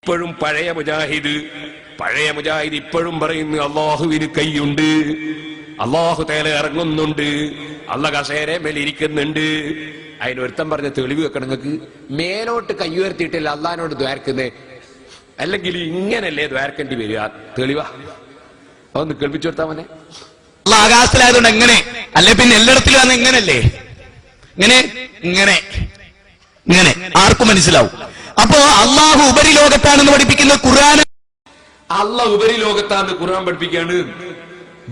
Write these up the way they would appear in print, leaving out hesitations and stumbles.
ഇപ്പോഴും പഴയ മുജാഹിദ് ഇപ്പോഴും പറയുന്നു അള്ളാഹുവിന് കൈയുണ്ട്, അള്ളാഹു തആല ഇറങ്ങുന്നുണ്ട്, അള്ളാഹ് കസേര മേലിരിക്കുന്നുണ്ട്. അതിനൊരുത്തം പറഞ്ഞ തെളിവ് വെക്കണം, നിങ്ങൾക്ക് മേലോട്ട് കൈ ഉയർത്തിയിട്ടില്ല അള്ളാഹിനോട് ദ്വാരക്കുന്നേ, അല്ലെങ്കിൽ ഇങ്ങനല്ലേ ദ്വാരക്കേണ്ടി വരിക? തെളിവാ അതൊന്ന് കേൾപ്പിച്ചു കൊടുത്താ മോനെ. അള്ളാഹ് ആകാശത്തിലായതുകൊണ്ട് എങ്ങനെ, അല്ലെ പിന്നെ എല്ലായിടത്തിലും വന്ന് ഇങ്ങനല്ലേ, ഇങ്ങനെ ആർക്കും മനസ്സിലാവും. അപ്പോ അള്ളാഹു ഉപരിലോകത്താണെന്ന് പഠിപ്പിക്കുന്ന ഖുർആൻ, അള്ളാഹ് ഉപരിലോകത്താന്ന് ഖുർആൻ പഠിപ്പിക്കാണ്.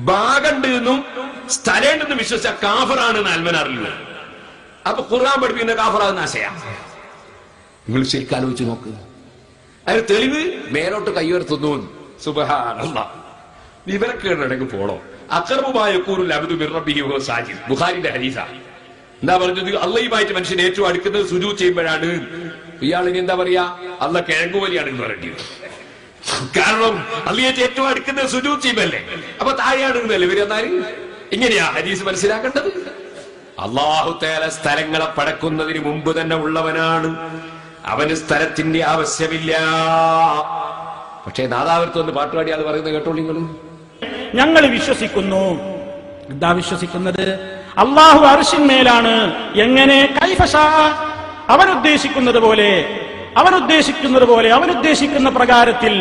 ഭാഗണ്ട് എന്നും സ്ഥലമുണ്ടെന്നും വിശ്വസിച്ച കാഫറാണെന്ന് അൽമനാറില്ല. അപ്പൊ ഖുർആൻ പഠിപ്പിക്കുന്ന കാഫറാകുന്ന ആശയ നിങ്ങൾ ശരിക്കും ആലോചിച്ച് നോക്ക്. അതിന് തെളിവ് മേലോട്ട് കയ്യുയർത്തുന്നു. സുബ്ഹാനല്ലാഹ്, വിവരക്കേടങ്ങ് പോണോ? അഖറബുമായ യഖൂലുൽ അബ്ദു മിർ റബ്ബിഹി വഹുവ സാജിദ്, ബുഖാരിയുടെ ഹദീസാ. എന്താ പറഞ്ഞത്? അള്ളയുമായിട്ട് മനുഷ്യൻ ഏറ്റവും അടുക്കുന്നത് സുജൂദ് ചെയ്യുമ്പോഴാണ്. ഇയാളിനി എന്താ പറയാ? അള്ളാഹ് കിഴങ്ങുവലിയാണ് എന്ന് പറയേണ്ടത്. കാരണം അള്ളയായിട്ട് ഏറ്റവും അടുക്കുന്നത് സുജൂദ് ചെയ്യുമ്പല്ലേ, അപ്പൊ താഴെയാണ് എന്നല്ലേ വരുന്നാല്. ഇങ്ങനെയാ ഹദീസ് മനസ്സിലാക്കേണ്ടത്. അല്ലാഹു തആല സ്ഥലങ്ങളെ പടക്കുന്നതിന് മുമ്പ് തന്നെ ഉള്ളവനാണ്, അവന് സ്ഥലത്തിന്റെ ആവശ്യമില്ല. പക്ഷേ നാദാവൃത്തം ഒന്ന് പാട്ടുപാടി അത് പറയുന്നത് കേട്ടോളൂ നിങ്ങൾ. ഞങ്ങൾ വിശ്വസിക്കുന്നു. എന്താ വിശ്വസിക്കുന്നത്? അള്ളാഹു അർശിന്മേലാണ്. എങ്ങനെ? കൈഫശാ, അവനുദ്ദേശിക്കുന്നത് പോലെ, അവനുദ്ദേശിക്കുന്ന പ്രകാരത്തിൽ.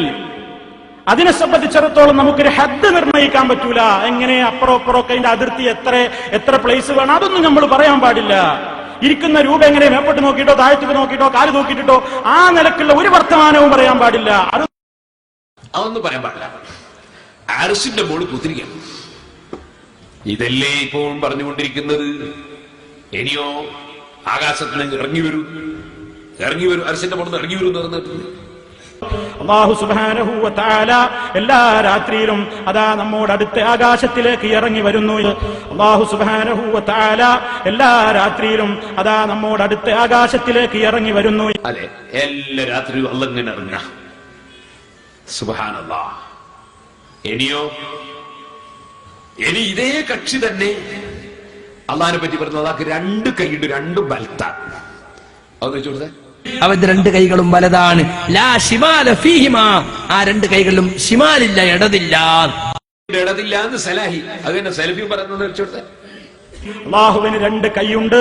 അതിനെ സംബന്ധിച്ചിടത്തോളം നമുക്കൊരു ഹദ് നിർണ്ണയിക്കാൻ പറ്റൂല. എങ്ങനെ അപ്പുറമൊക്കെ അതിന്റെ അതിർത്തി എത്ര പ്ലേസ് വേണം അതൊന്നും നമ്മൾ പറയാൻ പാടില്ല. ഇരിക്കുന്ന രൂപ എങ്ങനെ മേപ്പോട്ട് നോക്കിയിട്ടോ താഴത്തേക്ക് നോക്കിയിട്ടോ കാല് നോക്കിയിട്ടോ ആ നിലക്കുള്ള ഒരു വർത്തമാനവും പറയാൻ പാടില്ല. അതൊന്നും പറയാൻ പാടില്ല. അർശിന്റെ മോള് കുത്തിരിക്കണം. ഇതല്ലേ ഇപ്പോഴും പറഞ്ഞുകൊണ്ടിരിക്കുന്നത്. ഇനിയോ ആകാശത്തിൽ ഇറങ്ങി വരൂ, അർശിന്റെ മോള് ഇറങ്ങി വരും എന്ന് പറഞ്ഞിട്ടുണ്ട്. അല്ലാഹു സുബ്ഹാനഹു വ തആല എല്ലാ രാത്രിയിലും അതാ നമ്മോട് അടുത്ത ആകാശത്തിലേക്ക് ഇറങ്ങി വരുന്നു. അല്ലാഹു സുബ്ഹാനഹു വ തആല എല്ലാ രാത്രിയിലും അതാ നമ്മോട് അടുത്ത ആകാശത്തിലേക്ക് ഇറങ്ങി വരുന്നു. അതെ, എല്ലാ രാത്രിയും അല്ലാഹ് ഇങ്ങനെ ഇറങ്ങുക. സുബ്ഹാനല്ലാഹ്. ഇനിയോ ഇതേ കക്ഷി തന്നെ അള്ളാഹിനെ പറ്റി പറഞ്ഞത് അള്ളാഹ്ക്ക് രണ്ട് കൈയുണ്ട്, രണ്ടും ബലത്താണ്. അതെന്ന് വെച്ചോട്ടെ, അവന്റെ രണ്ട് കൈകളും വലതാണ്. ലാ ശിമാല ഫീഹിമാ, ആ രണ്ട് കൈകളിലും ശിമാലില്ല, ഇടതില്ല എന്ന് സലാഹി. അത് തന്നെ സലഫി പറയുന്നത് വെച്ചോട്ടെ. അല്ലാഹുവിന് രണ്ട് കൈയുണ്ട്.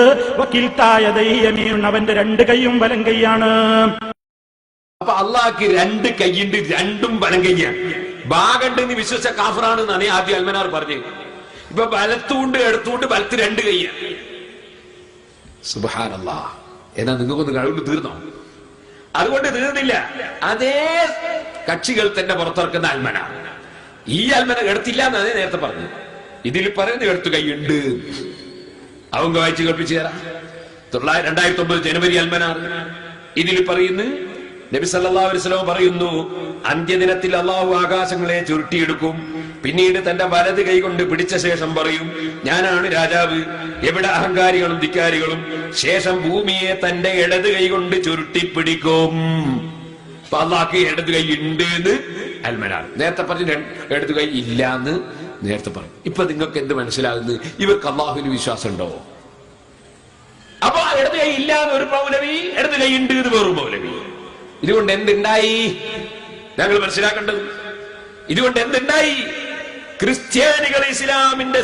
അവന്റെ രണ്ട് കൈയും വലം കൈയാണ്. അപ്പൊ അള്ളാഹ്ക്ക് രണ്ട് കൈയുണ്ട്, രണ്ടും വലം കൈയാണ്. ഭാഗണ്ടെന്ന് വിശ്വസിച്ച കാഫറാണെന്നാണ് ആദ്യം അൽമനാർ പറഞ്ഞത്. ഇപ്പൊ വലത്തുകൊണ്ട് എടുത്തുകൊണ്ട് വലത്ത് രണ്ട് കൈയാണ്. സുബ്ഹാനല്ലാഹ്. എന്നാ നിങ്ങൾക്കൊന്ന് കഴിവ് തീർന്നോ? അതുകൊണ്ട് തീർന്നില്ല. അതേ കക്ഷികൾ തന്നെ പുറത്തിറക്കുന്ന അൽമന. ഈ അൽമന എടുത്തില്ല എന്നതേ നേരത്തെ പറഞ്ഞു. ഇതിൽ പറയുന്ന എടുത്തു കൈയുണ്ട്. അവങ്ക വായിച്ച് കേൾപ്പിച്ചു തരാം. 2009 ജനുവരി അൽമനാർ. ഇതിൽ പറയുന്നു, നബി സല്ലല്ലാഹു അലൈഹി വസല്ലം പറയുന്നു, അന്ത്യദിനത്തിൽ അള്ളാഹു ആകാശങ്ങളെ ചുരുട്ടിയെടുക്കും. പിന്നീട് തന്റെ വലത് കൈ കൊണ്ട് പിടിച്ച ശേഷം പറയും, ഞാനാണ് രാജാവ്, എവിടെ അഹങ്കാരികളും ധിക്കാരികളും. ശേഷം ഭൂമിയെ തന്റെ ഇടത് കൈ കൊണ്ട് ചുരുട്ടിപ്പിടിക്കും. അപ്പൊ അള്ളാഹ്ക്ക് ഇടത് കൈ ഉണ്ട് എന്ന് അൽമനാർ. നേരത്തെ പറഞ്ഞു ഇടത് കൈ ഇല്ല എന്ന് നേരത്തെ പറഞ്ഞു. ഇപ്പൊ നിങ്ങൾക്ക് എന്ത് മനസ്സിലാകുന്നു? ഇവർക്ക് അള്ളാഹുവിന് വിശ്വാസം ഉണ്ടോ? അപ്പൊ ഇടത് കൈ ഇല്ല എന്ന് ഒരു മൗലവി, ഇടത് കൈ ഉണ്ട് എന്ന് വേറൊരു മൗലവി. ഇതുകൊണ്ട് എന്തുണ്ടായി? ഞങ്ങൾ മനസ്സിലാക്കേണ്ടത്, ഇതുകൊണ്ട് എന്തുണ്ടായി? ക്രിസ്ത്യാനികൾ ഇസ്ലാമിന്റെ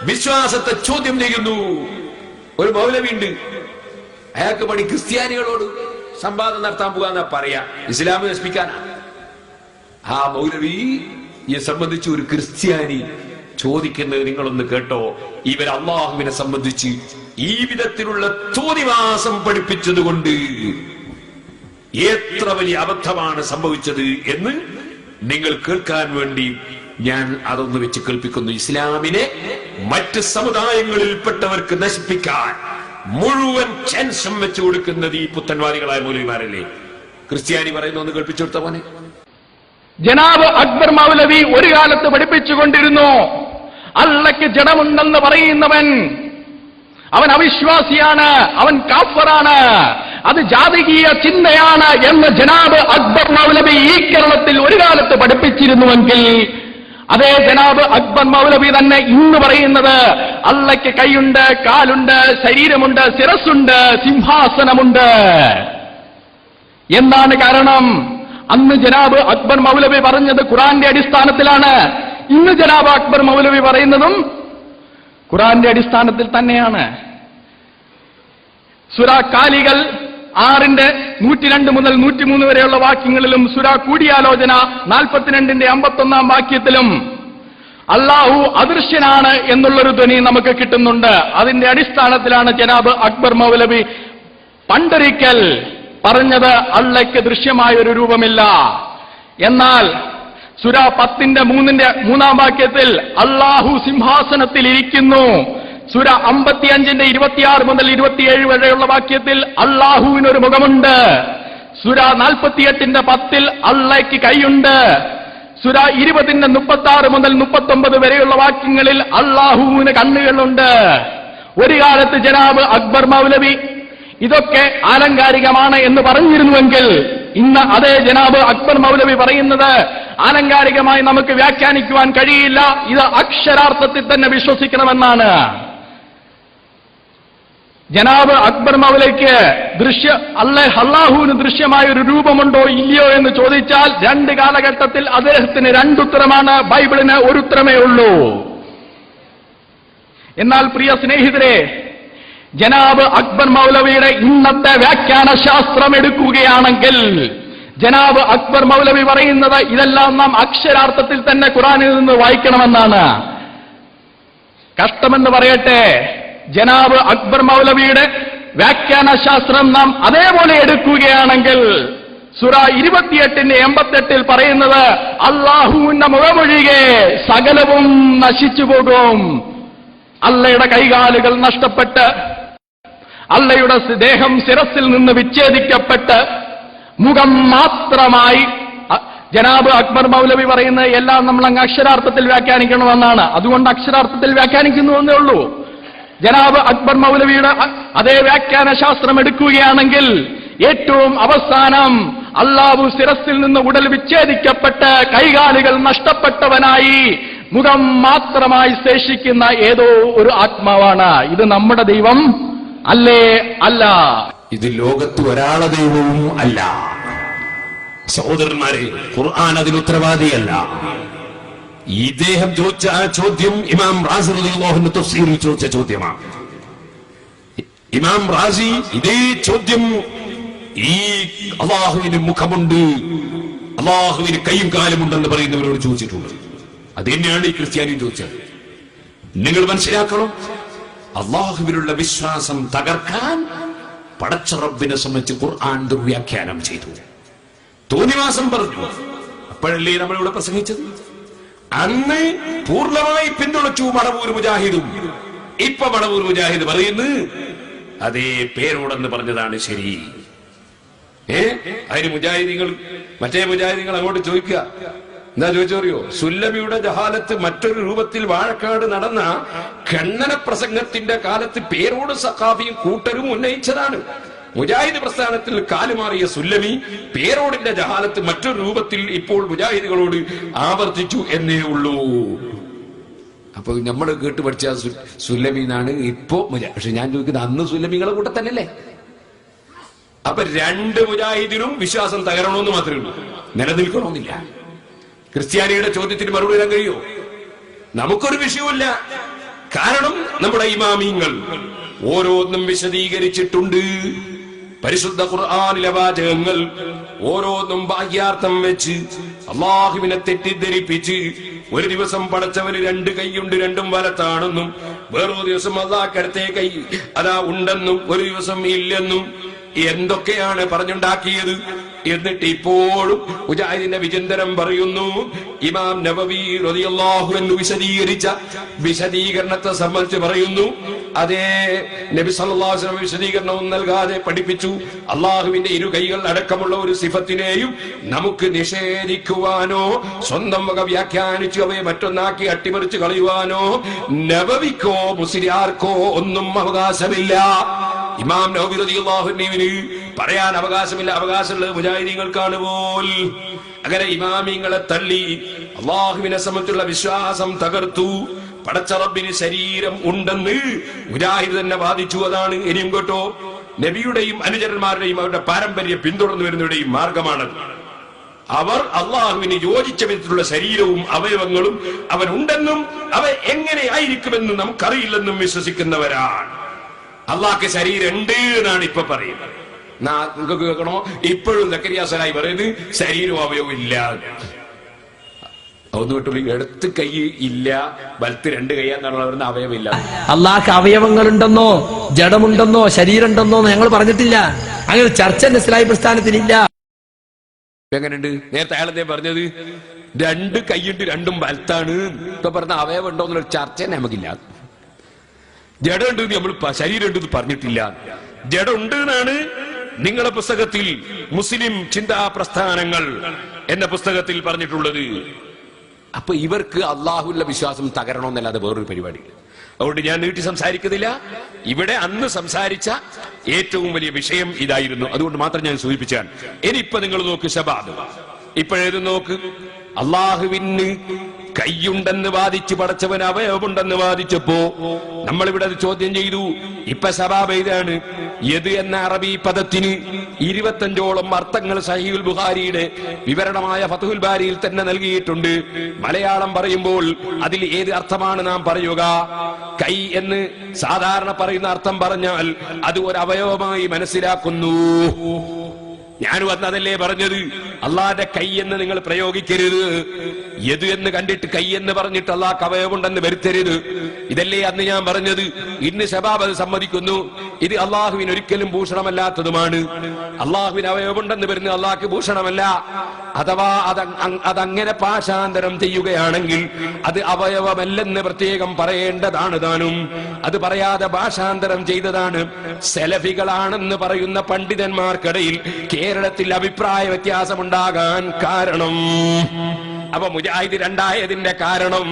വിശ്വാസത്തെ ചോദ്യം ചെയ്യുന്നു. ഒരു മൗലവി ഉണ്ട്, അയാൾക്ക് പണി ക്രിസ്ത്യാനികളോട് സംവാദം നടത്താൻ പോകാന്നാ പറയാ, ഇസ്ലാം നശിപ്പിക്കാനാ. ആ മൗലവിയെ സംബന്ധിച്ച് ഒരു ക്രിസ്ത്യാനി ചോദിക്കുന്നത് നിങ്ങളൊന്ന് കേട്ടോ. ഇവർ അള്ളാഹുവിനെ സംബന്ധിച്ച് ഈ വിധത്തിലുള്ള തോന്നിവാസം പഠിപ്പിച്ചത് കൊണ്ട് എത്ര വലിയ അബദ്ധമാണ് സംഭവിച്ചത് എന്ന് നിങ്ങൾ കേൾക്കാൻ വേണ്ടി ഞാൻ അതൊന്ന് വെച്ച് കേൾപ്പിക്കുന്നു. ഇസ്ലാമിനെ മറ്റ് സമുദായങ്ങളിൽപ്പെട്ടവർക്ക് നശിപ്പിക്കാൻ മുഴുവൻ ചാൻസും വെച്ചു കൊടുക്കുന്നത് ഈ പുത്തൻവാദികളായ മൗലവിമാരല്ലേ? ക്രിസ്ത്യാനി പറയുന്ന ഒന്ന് കേൾപ്പിച്ചു കൊടുത്ത പോലെ. ജനാബ് അക്ബർ മൗലവി ഒരു കാലത്ത് പഠിപ്പിച്ചുകൊണ്ടിരുന്നു, അള്ളയ്ക്ക് ജഡമുണ്ടെന്ന് പറയുന്നവൻ അവൻ അവിശ്വാസിയാണ്, അവൻ കാഫറാണ്, അത് ജാതകീയ ചിന്തയാണ് എന്ന് ജനാബ് അക്ബർ മൗലവി ഈ കേരളത്തിൽ ഒരു കാലത്ത് പഠിപ്പിച്ചിരുന്നുവെങ്കിൽ, അതേ ജനാബ് അക്ബർ മൗലവി തന്നെ ഇന്ന് പറയുന്നത് അള്ളയ്ക്ക് കൈയുണ്ട്, കാലുണ്ട്, ശരീരമുണ്ട്, ശിരസ്സുണ്ട്, സിംഹാസനമുണ്ട്. എന്താണ് കാരണം? അന്ന് ജനാബ് അക്ബർ മൗലവി പറഞ്ഞത് ഖുറാന്റെ അടിസ്ഥാനത്തിലാണ്. ഇന്ന് ജനാബ് അക്ബർ മൗലവി പറയുന്നതും ഖുറാന്റെ അടിസ്ഥാനത്തിൽ തന്നെയാണ്. സൂറ കാലികൾ 6:102 മുതൽ 103 വരെയുള്ള വാക്യങ്ങളിലും സൂറ കൂടിയാലോചന 42-51 വാക്യത്തിലും അള്ളാഹു അദൃശ്യനാണ് എന്നുള്ളൊരു ധ്വനി നമുക്ക് കിട്ടുന്നുണ്ട്. അതിന്റെ അടിസ്ഥാനത്തിലാണ് ജനാബ് അക്ബർ മൗലവി പണ്ടൊരിക്കൽ പറഞ്ഞത് അള്ളയ്ക്ക് ദൃശ്യമായ ഒരു രൂപമില്ല. എന്നാൽ സൂറ 10:3 വാക്യത്തിൽ അള്ളാഹു സിംഹാസനത്തിൽ ഇരിക്കുന്നു. സൂറ 55:26 മുതൽ 27 വരെയുള്ള വാക്യത്തിൽ അള്ളാഹുവിനൊരു മുഖമുണ്ട്. സൂറ 48:10 അള്ളയ്ക്ക് കൈയുണ്ട്. സൂറ 20:36 മുതൽ 39 വരെയുള്ള വാക്യങ്ങളിൽ അള്ളാഹുവിന് കണ്ണുകളുണ്ട്. ഒരു കാലത്ത് ജനാബ് അക്ബർ മൗലവി ഇതൊക്കെ ആലങ്കാരികമാണ് എന്ന് പറഞ്ഞിരുന്നുവെങ്കിൽ ഇന്ന് അതേ ജനാബ് അക്ബർ മൗലവി പറയുന്നത് ആലങ്കാരികമായി നമുക്ക് വ്യാഖ്യാനിക്കുവാൻ കഴിയില്ല, ഇത് അക്ഷരാർത്ഥത്തിൽ തന്നെ വിശ്വസിക്കണമെന്നാണ്. ജനാബ് അക്ബർ മൗലയ്ക്ക് അള്ളാഹുവിന് ദൃശ്യമായ ഒരു രൂപമുണ്ടോ ഇല്ലയോ എന്ന് ചോദിച്ചാൽ 2 കാലഘട്ടത്തിൽ അദ്ദേഹത്തിന് 2 ഉത്തരമാണ്, ബൈബിളിന് ഒരു ഉത്തരമേ ഉള്ളൂ. എന്നാൽ പ്രിയ സ്നേഹിതരെ, ജനാബ് അക്ബർ മൗലവിയുടെ ഇന്നത്തെ വ്യാഖ്യാന ശാസ്ത്രം എടുക്കുകയാണെങ്കിൽ ജനാബ് അക്ബർ മൗലവി പറയുന്നത് ഇതെല്ലാം നാം അക്ഷരാർത്ഥത്തിൽ തന്നെ ഖുറാനിൽ നിന്ന് വായിക്കണമെന്നാണ്. കഷ്ടമെന്ന് പറയട്ടെ, ജനാബ് അക്ബർ മൗലവിയുടെ വ്യാഖ്യാന ശാസ്ത്രം നാം അതേപോലെ എടുക്കുകയാണെങ്കിൽ സൂറ 28:88 പറയുന്നത് അള്ളാഹുവിന്റെ മുഖമൊഴികെ സകലവും നശിച്ചു പോകും. അള്ളയുടെ കൈകാലുകൾ നഷ്ടപ്പെട്ട് അള്ളയുടെ ദേഹം ശിരസിൽ നിന്ന് വിച്ഛേദിക്കപ്പെട്ട് മുഖം മാത്രമായി ജനാബ് അക്ബർ മൗലവി പറയുന്നത് എല്ലാം നമ്മൾ അങ്ങ് അക്ഷരാർത്ഥത്തിൽ വ്യാഖ്യാനിക്കണമെന്നാണ്. അതുകൊണ്ട് അക്ഷരാർത്ഥത്തിൽ വ്യാഖ്യാനിക്കുന്നു എന്നേ ഉള്ളൂ. ജനാബ് അക്ബർ മൗലവിയുടെ അതേ വ്യാഖ്യാന ശാസ്ത്രം എടുക്കുകയാണെങ്കിൽ ഏറ്റവും അവസാനം അള്ളാഹു ശിരസിൽ നിന്ന് ഉടൽ വിച്ഛേദിക്കപ്പെട്ട് കൈകാലുകൾ നഷ്ടപ്പെട്ടവനായി മുഖം മാത്രമായി ശേഷിക്കുന്ന ഏതോ ഒരു ആത്മാവാണ്. ഇത് നമ്മുടെ ദൈവം അല്ലേ? അല്ല. ഇത് ലോകത്ത് ഒരാളെ ദൈവവും അല്ല. സഹോദരന്മാരെ, ഖുർആൻ അതിന് ഉത്തരവാദിയല്ല. ഇദ്ദേഹം ചോദിച്ച ആ ചോദ്യം ഇമാം റാസി റളിയല്ലാഹു അൻഹു തഫ്സീറിൽ ചോദിച്ച ചോദ്യമാണ്. ഇമാം റാസി ഇതേ ചോദ്യം ഈ അള്ളാഹുവിന് മുഖമുണ്ട്, അള്ളാഹുവിന് കൈയും കാലുമുണ്ടെന്ന് പറയുന്നവരോട് ചോദിച്ചിട്ടുണ്ട്. അത് തന്നെയാണ് ഈ ക്രിസ്ത്യാനി ചോദിച്ചത്. നിങ്ങൾ മനസ്സിലാക്കണം, അള്ളാഹുവിനുള്ള വിശ്വാസം തകർക്കാൻ പടച്ച റബ്ബിനെ സംബന്ധിച്ച് ഖുർആൻ ദുർവ്യാഖ്യാനം ചെയ്തു, തോന്നിവാസം പറഞ്ഞു. അപ്പോഴല്ലേ നമ്മളിവിടെ പ്രസംഗിച്ചത്? അന്ന് പൂർണ്ണമായി പിന്തുണച്ചു മടവൂർ മുജാഹിദും. ഇപ്പൊ മടവൂർ മുജാഹിദ് പറയുന്നു അതേ പേരോടെന്ന് പറഞ്ഞതാണ് ശരി. അതിന് മുജാഹിദീങ്ങൾ മറ്റേ മുജാഹിദീങ്ങൾ അങ്ങോട്ട് ചോദിക്കുക, എന്താ ചോദിച്ചറിയോ? സുല്ലമിയുടെ ജഹാലത്ത് മറ്റൊരു രൂപത്തിൽ വാഴക്കാട് നടന്ന ഖണ്ഡന പ്രസംഗത്തിന്റെ കാലത്ത് പേരോട് സഖാഫിയും കൂട്ടരും ഉന്നയിച്ചതാണ്. മുജാഹിദ് പ്രസ്ഥാനത്തിൽ കാലുമാറിയ സുല്ലമി പേരോടിന്റെ ജഹാലത്ത് മറ്റൊരു രൂപത്തിൽ ഇപ്പോൾ മുജാഹിദുകളോട് ആവർത്തിച്ചു എന്നേ ഉള്ളൂ. അപ്പൊ നമ്മൾ കേട്ട് പഠിച്ച സുല്ലമീനാണ് ഇപ്പോ പക്ഷെ ഞാൻ ചോദിക്കുന്നത് അന്ന് സുല്ലമികളെ കൂടെ തന്നെയല്ലേ? അപ്പൊ 2 മുജാഹിദിനും വിശ്വാസം തകരണമെന്ന് മാത്രമേ ഉള്ളൂ, നിലനിൽക്കണമെന്നില്ല. ക്രിസ്ത്യാനിയുടെ ചോദ്യത്തിന് മറുപടി തരാൻ കഴിയോ? നമുക്കൊരു വിഷയവുമില്ല. കാരണം നമ്മുടെ ഇമാമിങ്ങൾ ഓരോന്നും വിശദീകരിച്ചിട്ടുണ്ട്. പരിശുദ്ധ ഖുർആനിലെ വാചകങ്ങൾ ഓരോന്നും ബാഹ്യാർത്ഥം വെച്ച് അള്ളാഹുവിനെ തെറ്റിദ്ധരിപ്പിച്ച് ഒരു ദിവസം പടച്ചവന് 2 കൈയുണ്ട്, 2ഉം വലത്താണെന്നും വേറൊരു ദിവസം അള്ളാഹ്ക്കടുത്തേ കൈ അതാ ഉണ്ടെന്നും ഒരു ദിവസം ഇല്ലെന്നും എന്തൊക്കെയാണ് പറഞ്ഞുണ്ടാക്കിയത്. എന്നിട്ട് ഇപ്പോഴും മുജാഹിദിന്റെ വിചിന്തനം പറയുന്നു. ഇമാം നബവി റളിയല്ലാഹു അൻഹു വിശദീകരിച്ച വിശദീകരണത്തെ സംബന്ധിച്ച് പറയുന്നു, അതേ നബി സല്ലല്ലാഹു അലൈഹി വസല്ലം വിശദീകരണവും നൽകാതെ പഠിപ്പിച്ചു. അള്ളാഹുവിന്റെ 2 കൈകൾ അടക്കമുള്ള ഒരു സിഫത്തിനെയും നമുക്ക് നിഷേധിക്കുവാനോ സ്വന്തം വക വ്യാഖ്യാനിച്ചു അവയെ മറ്റൊന്നാക്കി അട്ടിമറിച്ച് കളയുവാനോ നബവിക്കോ മുസ്ലിയാർക്കോ ഒന്നും അവകാശമില്ല. ഇമാം നബവി റളിയല്ലാഹു അൻഹുവിന് പറയാൻ അവകാശമില്ല, അവകാശമുള്ളത് മുജാഹിദീങ്ങൾക്കാണ് പോൽ. അങ്ങനെ ഇമാമിങ്ങളെ തള്ളി അള്ളാഹുവിനെ സംബന്ധിച്ചുള്ള വിശ്വാസം തകർത്തു. പടച്ച റബ്ബിന് ശരീരം ഉണ്ടെന്ന് മുജാഹിദ് തന്നെ വാദിച്ചു. അതാണ് ഇനിയും കേട്ടോ, നബിയുടെയും അനുചരന്മാരുടെയും അവരുടെ പാരമ്പര്യം പിന്തുടർന്നു വരുന്നവരുടെയും മാർഗമാണ്. അവർ അള്ളാഹുവിന് യോജിച്ച വിധത്തിലുള്ള ശരീരവും അവയവങ്ങളും അവനുണ്ടെന്നും അവ എങ്ങനെ ആയിരിക്കുമെന്നും നമുക്കറിയില്ലെന്നും വിശ്വസിക്കുന്നവരാണ്. അള്ളാഹ്ക്ക് ശരീരം ഉണ്ട് എന്നാണ് ഇപ്പൊ പറയുന്നത്. നിങ്ങൾക്ക് കേൾക്കണോ? ഇപ്പോഴും സക്കരിയ സലായി പറയുന്നത് ശരീരവും അവയവവും ഇല്ല. ഒന്ന് വിട്ടുള്ളൂ, ഇടത്ത് കൈ ഇല്ല, വലത്ത് രണ്ട് കൈയാന്നാണ് പറയുന്നത്, അവയവമില്ല. അള്ളാഹ്ക്ക് അവയവങ്ങളുണ്ടെന്നോ ജഡമുണ്ടെന്നോ ശരീരമുണ്ടെന്നോ ഞങ്ങൾ പറഞ്ഞിട്ടില്ല. അങ്ങനെ ചർച്ച ഇസ്ലാഹി പ്രസ്ഥാനത്തിനില്ല. എങ്ങനെയുണ്ട്? നേരത്തെ അയാളെന്തേ പറഞ്ഞത്? രണ്ട് കൈയുണ്ട്, രണ്ടും വലത്താണ്. ഇപ്പൊ പറഞ്ഞ അവയവം ഉണ്ടോ എന്നുള്ള ചർച്ച നമുക്കില്ല. ജഡമുണ്ട് നമ്മൾ ശരീരം ഉണ്ടെന്ന് പറഞ്ഞിട്ടില്ല. ജഡമുണ്ട് എന്നാണ് നിങ്ങളുടെ പുസ്തകത്തിൽ മുസ്ലിം ചിന്താ പ്രസ്ഥാനങ്ങൾ എന്ന പുസ്തകത്തിൽ പറഞ്ഞിട്ടുള്ളത്. അപ്പൊ ഇവർക്ക് അള്ളാഹുവിന്റെ വിശ്വാസം തകരണമെന്നല്ലാതെ വേറൊരു പരിപാടി. അതുകൊണ്ട് ഞാൻ നീട്ടി സംസാരിക്കുന്നില്ല. ഇവിടെ അന്ന് സംസാരിച്ച ഏറ്റവും വലിയ വിഷയം ഇതായിരുന്നു. അതുകൊണ്ട് മാത്രം ഞാൻ സൂചിപ്പിച്ചാണ്. ഇനിയിപ്പൊ നിങ്ങൾ നോക്ക് ശബാബ്, ഇപ്പോഴേത് നോക്ക്. അള്ളാഹുവിന് കൈയുണ്ടെന്ന് വാദിച്ച് പടച്ചവൻ അവയവമുണ്ടെന്ന് വാദിച്ചപ്പോ നമ്മളിവിടെ അത് ചോദ്യം ചെയ്തു. ഇപ്പൊ ശബാബ് ഇതാണ്. യദ് എന്ന അറബി പദത്തിന് 25ഓളം അർത്ഥങ്ങൾ സഹീഹുൽ ബുഖാരിയുടെ വിവരണമായ ഫത്ഹുൽ ബാരിയിൽ തന്നെ നൽകിയിട്ടുണ്ട്. മലയാളം പറയുമ്പോൾ അതിൽ ഏത് അർത്ഥമാണ് നാം പറയുക? കൈ എന്ന് സാധാരണ പറയുന്ന അർത്ഥം പറഞ്ഞാൽ അത് ഒരു അവയവമായി മനസ്സിലാക്കുന്നു. ഞാൻ വന്നതല്ലേ പറഞ്ഞത്, അള്ളാന്റെ കൈ എന്ന് നിങ്ങൾ പ്രയോഗിക്കരുത്. യദ് എന്ന് കണ്ടിട്ട് കൈ എന്ന് പറഞ്ഞിട്ട് അള്ളാഹ് അവയവമുണ്ടെന്ന് വരുത്തരുത്. ഇതല്ലേ അന്ന് ഞാൻ പറഞ്ഞത്. ഇന്ന് ശബാബ് അത് സമ്മതിക്കുന്നു. ഇത് അള്ളാഹുവിന് ഒരിക്കലും ഭൂഷണമല്ലാത്തതുമാണ്. അള്ളാഹുവിന് അവയവമുണ്ടെന്ന് വരുന്നത് അള്ളാഹ്ക്ക് ഭൂഷണമല്ല. അഥവാ അതങ്ങനെ പാശാന്തരം ചെയ്യുകയാണെങ്കിൽ അത് അവയവമല്ലെന്ന് പ്രത്യേകം പറയേണ്ടതാണ് താനും. അത് പറയാതെ ഭാഷാന്തരം ചെയ്തതാണ്. സെലഫികളാണെന്ന് പറയുന്ന പണ്ഡിതന്മാർക്കിടയിൽ കേരളത്തിൽ അഭിപ്രായ വ്യത്യാസമുണ്ടാകാൻ കാരണം. അപ്പൊ മുജാഹിദ് രണ്ടായതിന്റെ കാരണം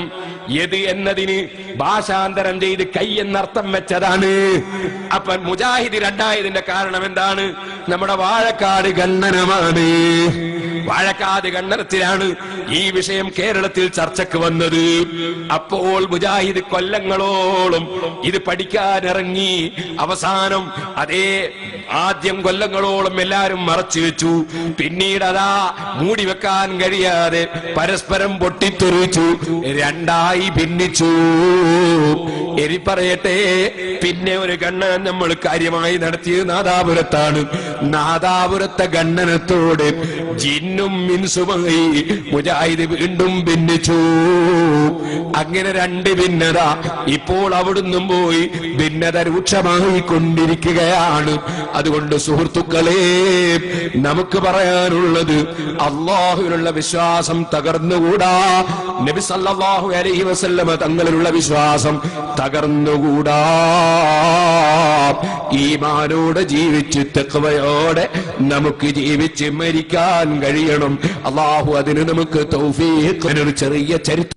യദ് എന്നതിന് ഭാഷാന്തരം ചെയ്ത് കൈ എന്നർത്ഥം വെച്ചതാണ്. അപ്പൊ മുജാഹിദ് രണ്ടായതിന്റെ കാരണം എന്താണ്? നമ്മുടെ വാഴക്കാട് ഖണ്ഡനമാണ്. വാഴക്കാട് ഖണ്ഡനത്തിലാണ് ഈ വിഷയം കേരളത്തിൽ ചർച്ചക്ക് വന്നത്. അപ്പോൾ മുജാഹിദ് കൊല്ലങ്ങളോളം ഇത് പഠിക്കാനിറങ്ങി. അവസാനം ആദ്യം കൊല്ലങ്ങളോളം എല്ലാരും മറച്ചു വെച്ചു. പിന്നീട് അതാ മൂടി വെക്കാൻ കഴിയാതെ പരസ്പരം പൊട്ടിത്തെറിച്ചു, രണ്ടായി ഭിന്നിച്ചു. എരി പറയട്ടെ, പിന്നെ ഒരു ഖണ്ഡനം നമ്മൾ കാര്യമായി നടത്തിയത് നാദാപുരത്താണ്. നാദാപുരത്തെ ഖണ്ഡനത്തോട് ജിന്നും മിൻസുമായി മുജാഹിദ് വീണ്ടും ഭിന്നിച്ചു. അങ്ങനെ രണ്ട് ഭിന്നത. ഇപ്പോൾ അവിടുന്നും പോയി ഭിന്നത രൂക്ഷമായി കൊണ്ടിരിക്കുകയാണ്. അതുകൊണ്ട് സുഹൃത്തുക്കളെ, നമുക്ക് പറയാനുള്ളത് അള്ളാഹുവിനുള്ള വിശ്വാസം തകർന്നുകൂടാ. നബി സല്ലല്ലാഹു അലൈഹി വസല്ലമ തങ്ങളിലുള്ള വിശ്വാസം തകർന്നുകൂടാ. ഈമാനോടെ ജീവിച്ച് തഖ്വയോടെ നമുക്ക് ജീവിച്ച് മരിക്കാൻ കഴിയണം. അള്ളാഹു അതിന് നമുക്ക് തൗഫീഖ്. ഒരു ചെറിയ ചരിത്രം